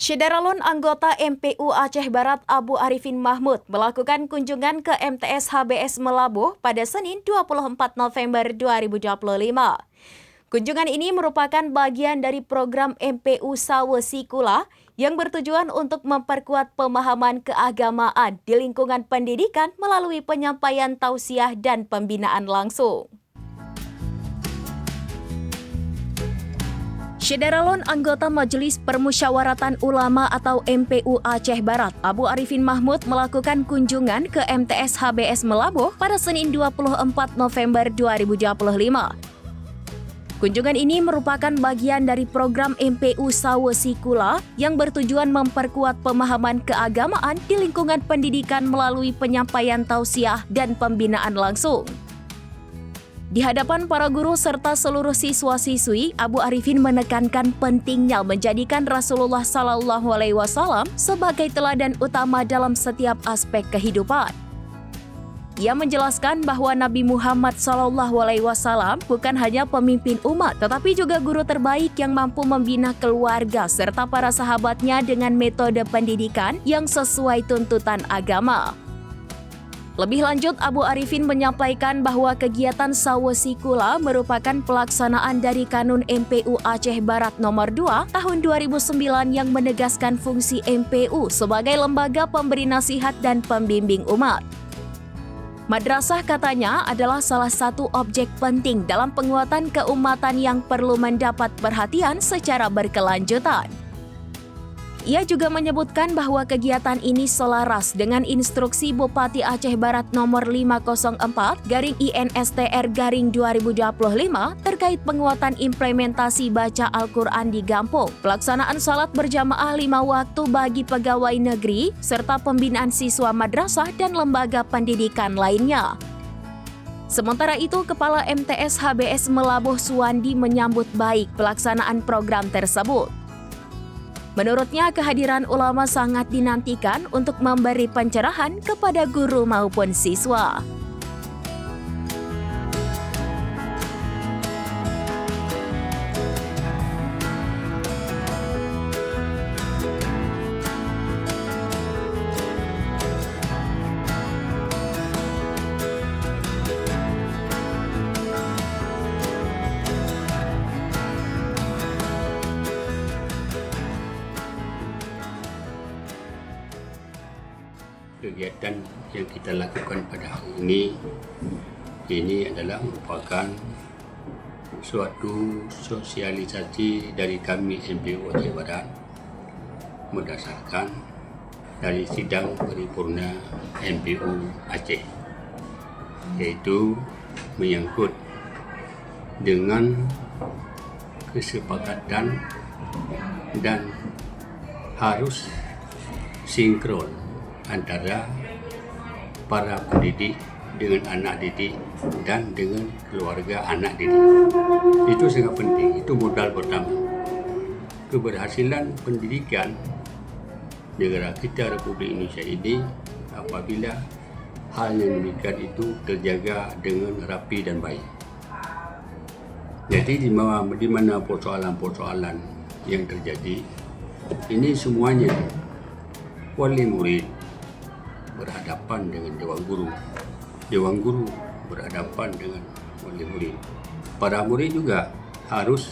Syederalun anggota MPU Aceh Barat Abu Arifin Mahmud melakukan kunjungan ke MTS HBS Melabuh pada Senin 24 November 2025. Kunjungan ini merupakan bagian dari program MPU Sawa Sikula yang bertujuan untuk memperkuat pemahaman keagamaan di lingkungan pendidikan melalui penyampaian tausiah dan pembinaan langsung. Syederalun anggota Majelis Permusyawaratan Ulama atau MPU Aceh Barat, Abu Arifin Mahmud melakukan kunjungan ke MTS HBS Melabuh pada Senin 24 November 2025. Kunjungan ini merupakan bagian dari program MPU Sawa Sikula yang bertujuan memperkuat pemahaman keagamaan di lingkungan pendidikan melalui penyampaian tausiah dan pembinaan langsung. Di hadapan para guru serta seluruh siswa-siswi, Abu Arifin menekankan pentingnya menjadikan Rasulullah SAW sebagai teladan utama dalam setiap aspek kehidupan. Ia menjelaskan bahwa Nabi Muhammad SAW bukan hanya pemimpin umat, tetapi juga guru terbaik yang mampu membina keluarga serta para sahabatnya dengan metode pendidikan yang sesuai tuntutan agama. Lebih lanjut, Abu Arifin menyampaikan bahwa kegiatan Sawa Sikula merupakan pelaksanaan dari Kanun MPU Aceh Barat Nomor 2 Tahun 2009 yang menegaskan fungsi MPU sebagai lembaga pemberi nasihat dan pembimbing umat. Madrasah katanya adalah salah satu objek penting dalam penguatan keumatan yang perlu mendapat perhatian secara berkelanjutan. Ia juga menyebutkan bahwa kegiatan ini selaras dengan instruksi Bupati Aceh Barat nomor 504/INSTR/2025 terkait penguatan implementasi baca Al-Quran di Gampung, pelaksanaan salat berjamaah 5 waktu bagi pegawai negeri, serta pembinaan siswa madrasah dan lembaga pendidikan lainnya. Sementara itu, Kepala MTS HBS Melabuh Suwandi menyambut baik pelaksanaan program tersebut. Menurutnya, kehadiran ulama sangat dinantikan untuk memberi pencerahan kepada guru maupun siswa. Kegiatan yang kita lakukan pada hari ini adalah merupakan suatu sosialisasi dari kami MPU Aceh Barat berdasarkan dari sidang paripurna MPU Aceh, yaitu menyangkut dengan kesepakatan dan harus sinkron antara para pendidik dengan anak didik dan dengan keluarga anak didik. Itu sangat penting, itu modal pertama. Keberhasilan pendidikan negara kita Republik Indonesia ini apabila hal yang demikian itu terjaga dengan rapi dan baik. Jadi di mana persoalan-persoalan yang terjadi, ini semuanya wali murid berhadapan dengan dewan guru berhadapan dengan wali murid. Para murid juga harus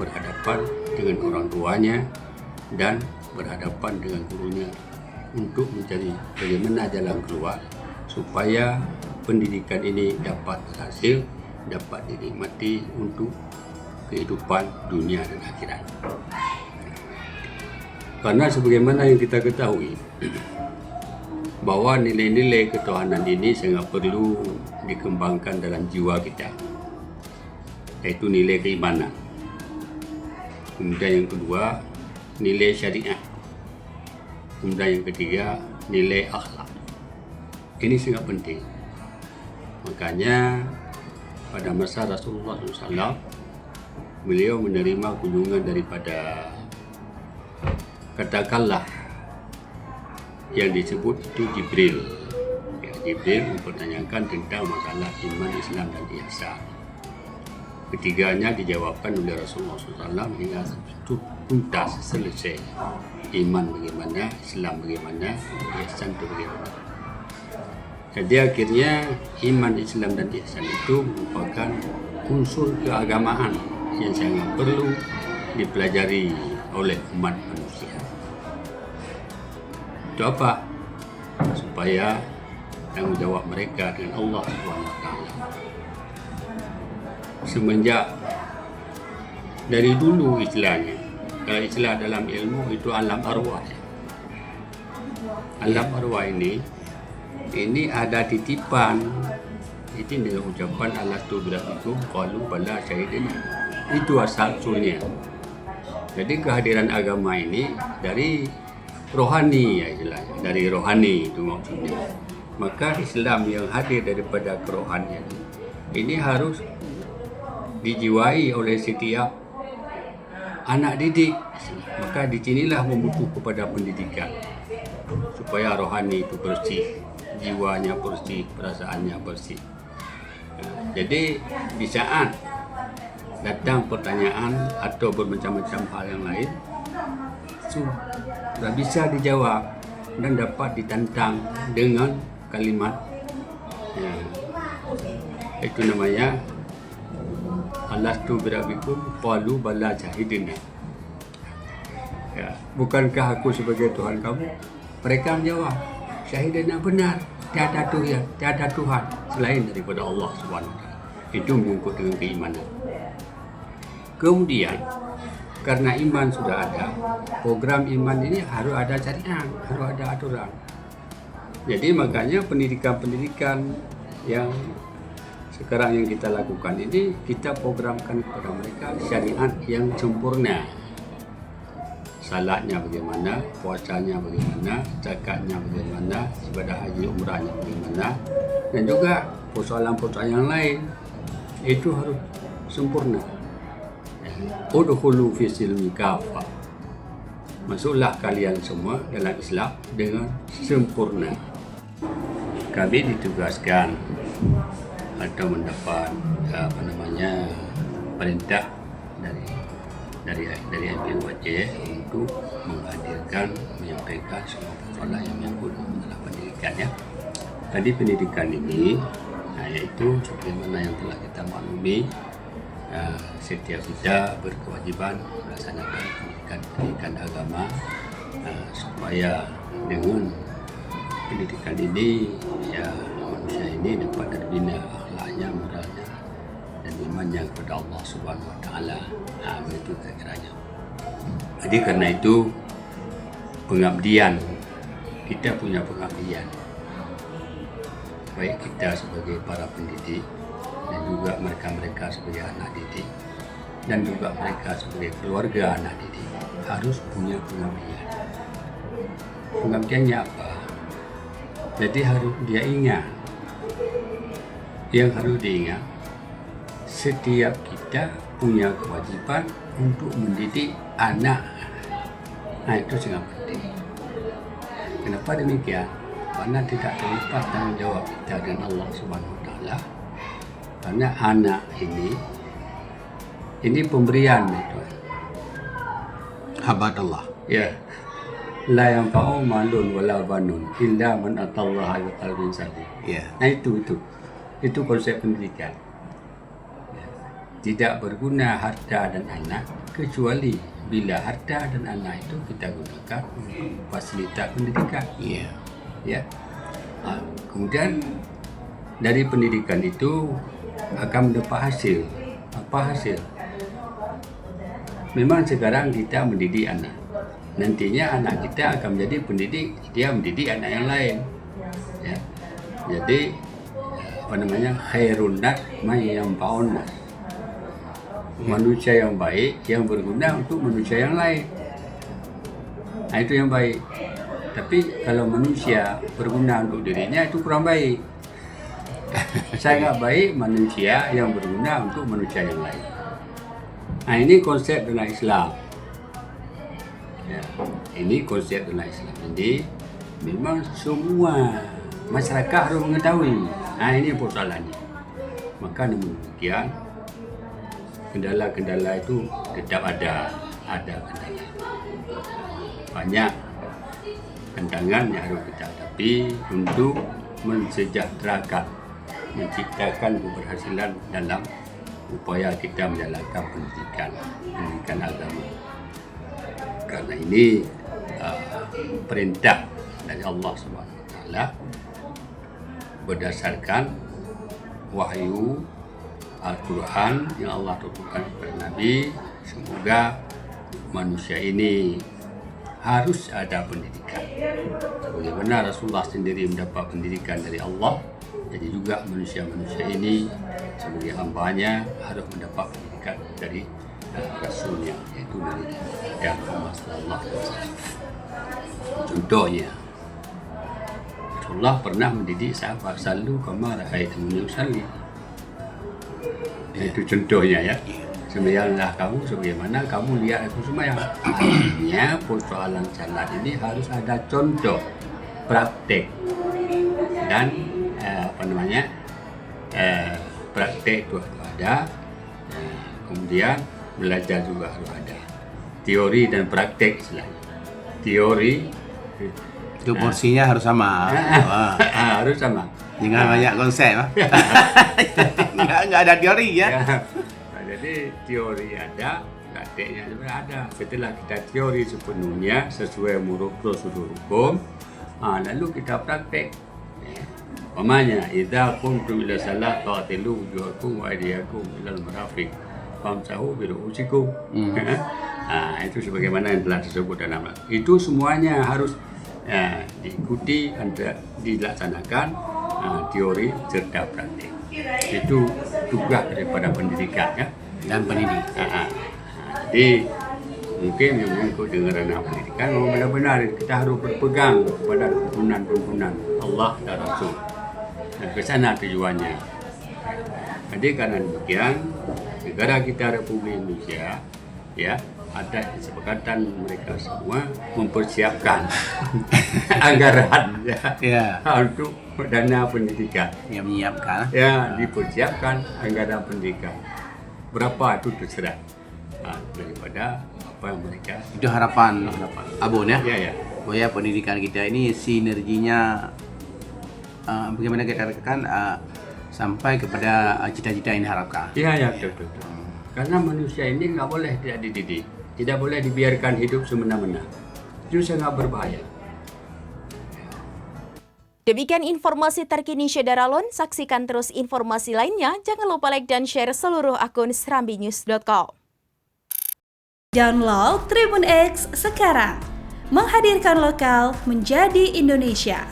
berhadapan dengan orang tuanya dan berhadapan dengan gurunya untuk mencari bagaimana jalan keluar supaya pendidikan ini dapat berhasil, dapat dinikmati untuk kehidupan dunia dan akhirat. Karena sebagaimana yang kita ketahui bahwa nilai-nilai ketuhanan ini sangat perlu dikembangkan dalam jiwa kita, yaitu nilai keimanan. Kemudian yang kedua, nilai syariat. Kemudian yang ketiga, nilai akhlak. Ini sangat penting. Makanya pada masa Rasulullah SAW, beliau menerima kunjungan daripada, katakanlah, yang disebut itu Jibril. Jibril mempertanyakan tentang masalah iman, Islam dan ihsan. Ketiganya dijawabkan oleh Rasulullah SAW hingga tuntas selesai. Iman bagaimana, Islam bagaimana, ihsan itu bagaimana. Jadi akhirnya iman, Islam dan ihsan itu merupakan unsur keagamaan yang sangat perlu dipelajari oleh umat manusia. Itu apa? Supaya tanggungjawab mereka dengan Allah SWT. Semenjak dari dulu istilahnya, kalau istilah dalam ilmu itu alam arwah. Alam arwah ini ada titipan. Itu dengan ucapan alastu birabbikum qalu bala syahidina. Itu asal usulnya. Jadi kehadiran agama ini dari rohani ya istilahnya, dari rohani itu maksudnya. Maka Islam yang hadir daripada kerohanian ini harus dijiwai oleh setiap anak didik. Maka di sinilah membutuh kepada pendidikan supaya rohani itu bersih, jiwanya bersih, perasaannya bersih. Jadi di saat datang pertanyaan atau bermacam-macam hal yang lain, sudah bisa dijawab dan dapat ditantang dengan kalimat itu namanya alastu birabbikum qalu bala syahidina. Bukankah aku sebagai Tuhan kamu? Mereka menjawab, syahidina, benar, tiada Tuhan selain daripada Allah SWT. Itu menyangkut dengan keimanan. Kemudian karena iman sudah ada, program iman ini harus ada syariat, harus ada aturan. Jadi makanya pendidikan yang sekarang yang kita lakukan ini, kita programkan kepada mereka syariat yang sempurna. Salatnya bagaimana, puasanya bagaimana, zakatnya bagaimana, ibadah haji umrahnya bagaimana, dan juga persoalan-persoalan yang lain itu harus sempurna. Udkhulu fi silmi kafah. Masuklah kalian semua dalam Islam dengan sempurna. Kami ditugaskan atau mendapat perintah dari MUAC untuk menghadirkan, menyampaikan semua persoalan yang menyangkut dalam pendidikan ya. Tadi pendidikan ini yaitu sebagaimana yang telah kita maklumi, setiap kita berkewajiban melaksanakan pendidikan agama supaya dengan pendidikan ini ya manusia ini dapat terbina akhlaknya, moralnya dan imannya kepada Allah Subhanahu Wa Taala. Begitu kira-kiranya. Jadi karena itu pengabdian, kita punya pengabdian, baik kita sebagai para pendidik dan juga mereka sebagai anak didik dan juga mereka sebagai keluarga anak didik harus punya pengabdian. Pengabdiannya apa? Jadi harus dia ingat, yang harus diingat, setiap kita punya kewajiban untuk mendidik anak. Itu sangat penting. Kenapa demikian? Karena tidak terlepas tanggungjawab kita dengan Allah Subhanahu Wa Taala. Karena anak ini pemberian itu. Habat Allah. Ya. La yanfa'u malun wala banun illa man atallaha bi qalbin salim. Ya. Nah itu konsep pendidikan. Tidak berguna harta dan anak kecuali bila harta dan anak itu kita gunakan untuk fasilitas pendidikan. Iya. Ya. Kemudian dari pendidikan itu akan mendapat hasil. Apa hasil? Memang sekarang kita mendidik anak. Nantinya anak kita akan menjadi pendidik, dia mendidik anak yang lain. Ya. Jadi khairun nas may yanfa'un nas. Manusia yang baik yang berguna untuk manusia yang lain. Nah, itu yang baik. Tapi kalau manusia berguna untuk dirinya itu kurang baik. Sangat baik manusia yang berguna untuk manusia yang lain. Nah, ini konsep dalam Islam. Ya, ini konsep dalam Islam. Jadi memang semua masyarakat harus mengetahui. Nah, ini persoalannya. Maka demikian kendala-kendala itu tetap ada kendala. Banyak tantangan yang harus kita hadapi untuk mensejahterakan, menciptakan keberhasilan dalam upaya kita menjalankan pendidikan agama. Karena ini perintah dari Allah SWT berdasarkan wahyu Al-Quran yang Allah turunkan kepada Nabi. Semoga manusia ini harus ada pendidikan. Bagaimana Rasulullah sendiri mendapat pendidikan dari Allah, jadi juga manusia-manusia ini sebagai hambanya harus mendapat pendidikan dari Rasulnya, yaitu Nabi Muhammad sallallahu alaihi wasallam. Contohnya, Rasulullah pernah mendidik sahabat, "Sallu kama ra'aitumuni usalli." Itu contohnya ya. Sembahyanglah kamu sebagaimana kamu lihat aku sembahyang. Artinya persoalan salat ini harus ada contoh, praktek dan praktek itu harus ada. Kemudian belajar juga harus ada. Teori dan praktek istilahnya. Teori itu porsinya harus sama. Harus sama. Jangan banyak konsep. Nggak ada teori ya. Jadi teori ada, prakteknya juga ada. Setelah kita teori sepenuhnya sesuai prosedur hukum, lalu kita praktek. Umpamanya, idza kuntum ila salat fa'tilu wujuhakum wa aydiyakum ila al-marafiq famsahu bi ru'usikum. Itu sebagaimana yang telah disebut dalam itu semuanya harus diikuti dan dilaksanakan, teori serta praktek. Itu tugas daripada pendidikan ya. Dan pendidik. Jadi mungkin yang mengikut dengan pendidikan benar-benar kita harus berpegang kepada tuntunan Allah dan Rasul. Dan ke sana tujuannya. Jadi karena demikian, negara kita Republik Indonesia ya ada kesepakatan mereka semua mempersiapkan anggaran ya untuk dana pendidikan. Yang menyiapkan. Ya, dipersiapkan anggaran pendidikan. Berapa itu terserah daripada apa yang mereka. Itu harapan Abun ya. Ya. Supaya pendidikan kita ini sinerginya bagaimana kita katakan sampai kepada cita-cita yang diharapkan. Iya, betul. Karena manusia ini nggak boleh tidak dididik, tidak boleh dibiarkan hidup semena-mena. Itu sangat berbahaya. Demikian informasi terkini Syedaralun. Saksikan terus informasi lainnya. Jangan lupa like dan share seluruh akun serambinews.com. Download Tribun X sekarang. Menghadirkan lokal menjadi Indonesia.